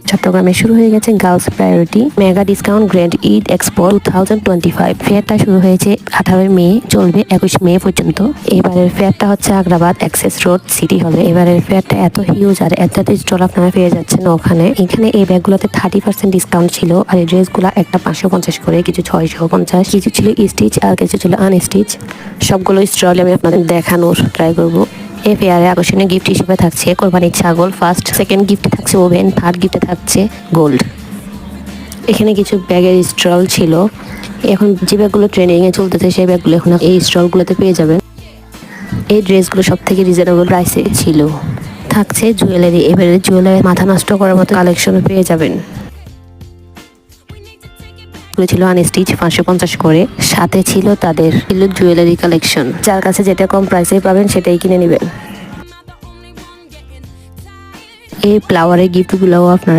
চট্টগ্রামে শুরু হয়ে গেছে girls priority mega discount grand Eid expo 2025। ফেয়ারটা শুরু হয়েছে 18 মে, চলবে 21 মে পর্যন্ত। এবারের ফেয়ারটা হচ্ছে আগ্রাবাদ অ্যাক্সেস রোড সিটি হলে। এবারের ফেয়ারটা এত হিউজ আর এত স্টল আপনারা পেয়ে যাচ্ছেন ওখানে। এখানে এই ব্যাগগুলোতে 30% ডিসকাউন্ট ছিল, আর এই ড্রেসগুলো একটা 550 করে, কিছু 650, কিছু ছিল স্টিচ আর কিছু ছিল আনস্টিচ। সবগুলো স্টল আমি আপনাদের দেখানোর ট্রাই করবো। এই ফেয়ারে আকর্ষণীয় গিফট হিসেবে থাকছে কোরবানির ছাগল, ফার্স্ট সেকেন্ড গিফটে থাকছে ওভেন, থার্ড গিফটে থাকছে গোল্ড। এখানে কিছু ব্যাগের স্টল ছিল, এখন যে ব্যাগগুলো ট্রেন্ডিংয়ে চলতেছে সেই ব্যাগগুলো এখন এই স্টলগুলোতে পেয়ে যাবেন। এই ড্রেসগুলো সব থেকে রিজনেবল প্রাইসে ছিল। থাকছে জুয়েলারি, এবারে জুয়েলারি মাথা নষ্ট করার মতো কালেকশনও পেয়ে যাবেন। ছিল আনস্টিচ 550 করে, সাথে ছিল তাদের জুয়েলারি কালেকশন। যার কাছে যেটা কম প্রাইসে পাবেন সেটাই কিনে নেবেন। এই ফ্লাওয়ারের গিফটগুলোও আপনারা